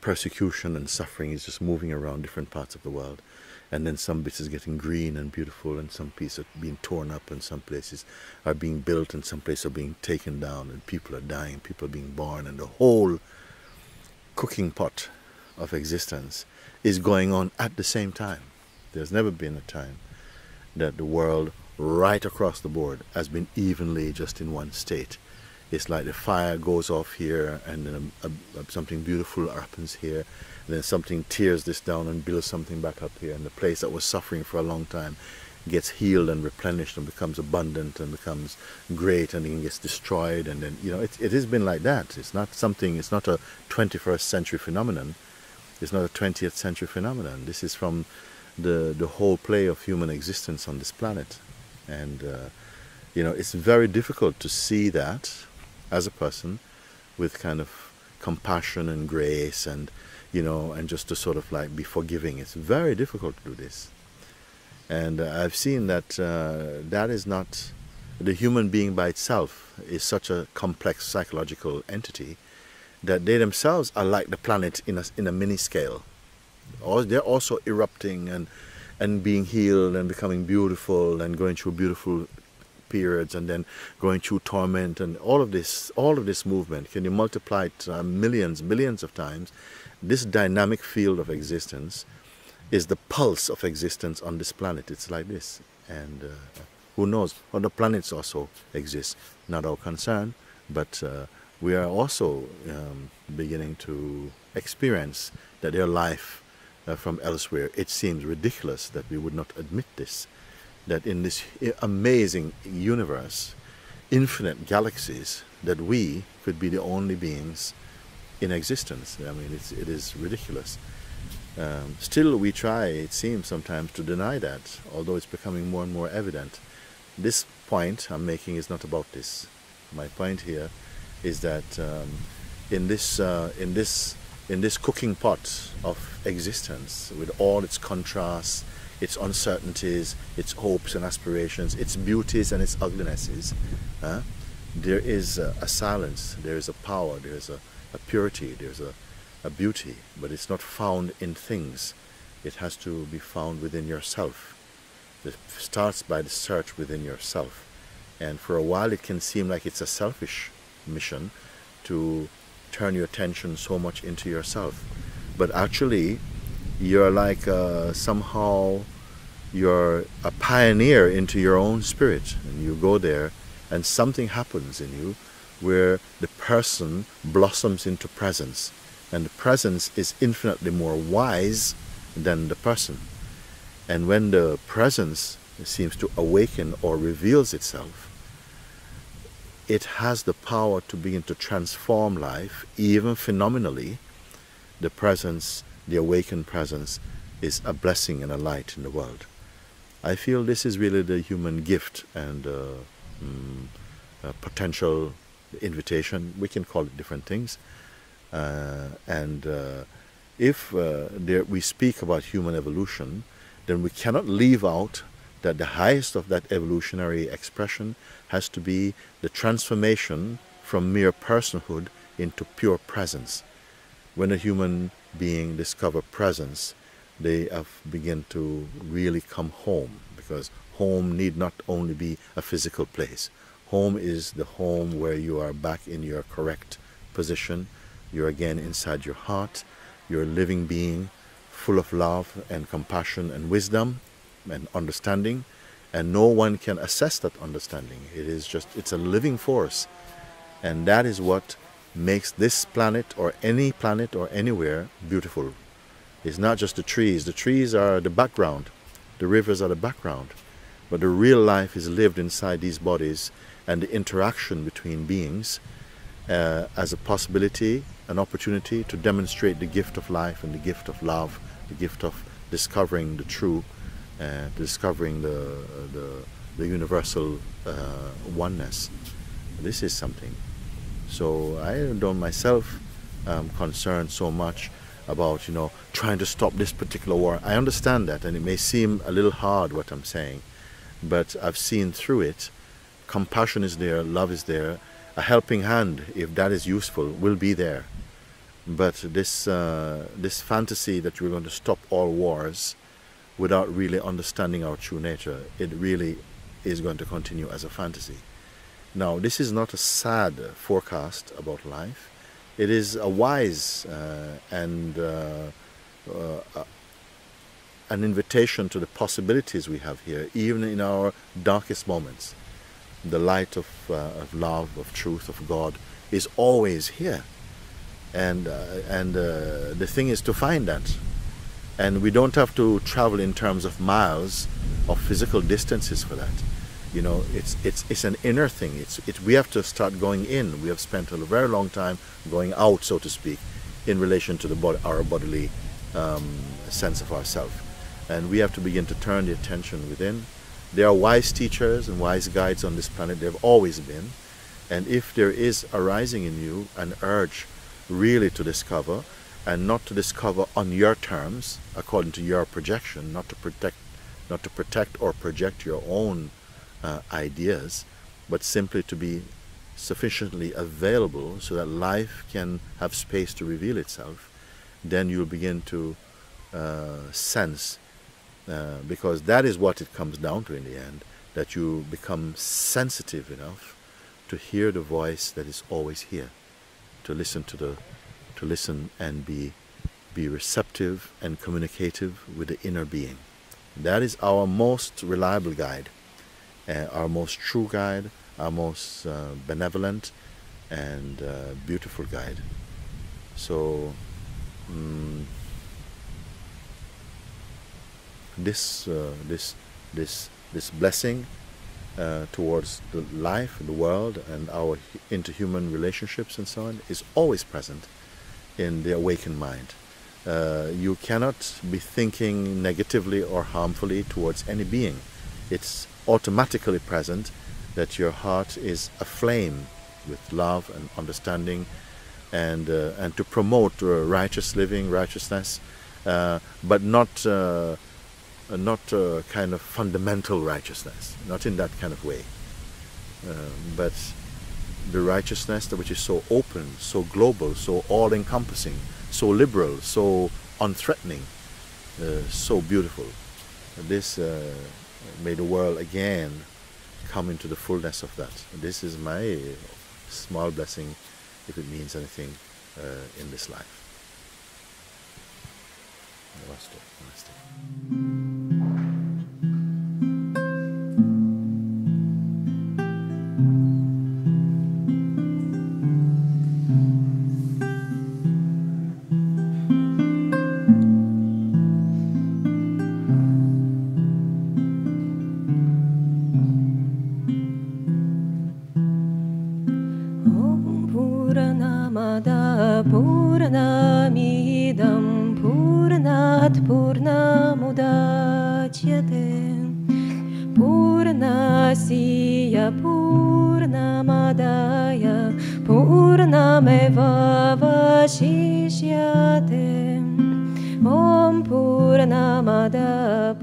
persecution and suffering is just moving around different parts of the world. And then some bits is getting green and beautiful, and some pieces are being torn up, and some places are being built, and some places are being taken down, and people are dying, people are being born, and the whole cooking pot of existence is going on at the same time. There's never been a time that the world right across the board has been evenly just in one state. It's like the fire goes off here, and then something beautiful happens here, and then something tears this down and builds something back up here, and the place that was suffering for a long time gets healed and replenished and becomes abundant and becomes great, and then gets destroyed. And then, you know, it has been like that. It's not something, it's not a 21st century phenomenon. It's not a 20th century phenomenon. This is from the whole play of human existence on this planet. And you know, it's very difficult to see that as a person with kind of compassion and grace, and you know, and just to sort of like be forgiving. It's very difficult to do this. And I've seen that that is not, the human being by itself is such a complex psychological entity that they themselves are like the planet in a mini scale. Or they're also erupting and being healed and becoming beautiful and going through beautiful periods, and then going through torment, and all of this movement. Can you multiply it millions, billions of times? This dynamic field of existence is the pulse of existence on this planet. It's like this. And who knows, other planets also exist. Not our concern, but we are also beginning to experience that their life from elsewhere. It seems ridiculous that we would not admit this, that in this amazing universe, infinite galaxies, that we could be the only beings in existence. I mean, it is ridiculous. Still, we try, it seems sometimes, to deny that, although it's becoming more and more evident. This point I'm making is not about this. My point here is that in this cooking pot of existence, with all its contrasts, its uncertainties, its hopes and aspirations, its beauties and its uglinesses, there is a silence, there is a power, there is a purity, there's a beauty, but it's not found in things. It has to be found within yourself. It starts by the search within yourself. And for a while it can seem like it's a selfish mission to turn your attention so much into yourself. But actually, you're like somehow you're a pioneer into your own spirit, and you go there and something happens in you where the person blossoms into presence, and the presence is infinitely more wise than the person. And when the presence seems to awaken or reveals itself, it has the power to begin to transform life, even phenomenally. The presence, the awakened presence, is a blessing and a light in the world. I feel this is really the human gift and potential invitation. We can call it different things. If we speak about human evolution, then we cannot leave out that the highest of that evolutionary expression has to be the transformation from mere personhood into pure presence. When a human being discovers presence, they have begin to really come home, because home need not only be a physical place. Home is the home where you are back in your correct position. You're again inside your heart. You're a living being, full of love and compassion and wisdom and understanding, and no one can assess that understanding. It is just, it's a living force, and that is what makes this planet or anywhere beautiful. It's not just the trees. The trees are the background, the rivers are the background, but the real life is lived inside these bodies, and the interaction between beings as a possibility, an opportunity to demonstrate the gift of life and the gift of love, the gift of discovering the true, discovering the universal oneness. This is something. So I don't myself concerned so much about, you know, trying to stop this particular war. I understand that, and it may seem a little hard what I'm saying, but I've seen through it. Compassion is there, love is there, a helping hand, if that is useful, will be there. But this fantasy that we're going to stop all wars without really understanding our true nature, it really is going to continue as a fantasy. Now, this is not a sad forecast about life. It is a wise and an invitation to the possibilities we have here, even in our darkest moments. The light of love, of truth, of God is always here. And the thing is to find that. And we don't have to travel in terms of miles of physical distances for that. You know, it's an inner thing. We have to start going in. We have spent a very long time going out, so to speak, in relation to our bodily sense of ourself. And we have to begin to turn the attention within. There are wise teachers and wise guides on this planet. There have always been. And if there is arising in you an urge really to discover, and not to discover on your terms, according to your projection, not to protect or project your own ideas, but simply to be sufficiently available so that life can have space to reveal itself, then you'll begin to sense, because that is what it comes down to in the end, that you become sensitive enough to hear the voice that is always here, to listen and be receptive and communicative with the inner being. That is our most reliable guide, our most true guide, our most benevolent and beautiful guide. So this blessing towards the life, the world, and our interhuman relationships and so on is always present in the awakened mind. You cannot be thinking negatively or harmfully towards any being. It's automatically present that your heart is aflame with love and understanding, and to promote righteous living, righteousness, but not kind of fundamental righteousness, not in that kind of way, but the righteousness which is so open, so global, so all-encompassing, so liberal, so unthreatening, so beautiful. This may the world again come into the fullness of that. This is my small blessing, if it means anything in this life. Namaste. Namaste. Purnamidam Purnat Purnamudachyate Purnasya Purnamadaya Purnameva Vashishyate Om Purnamada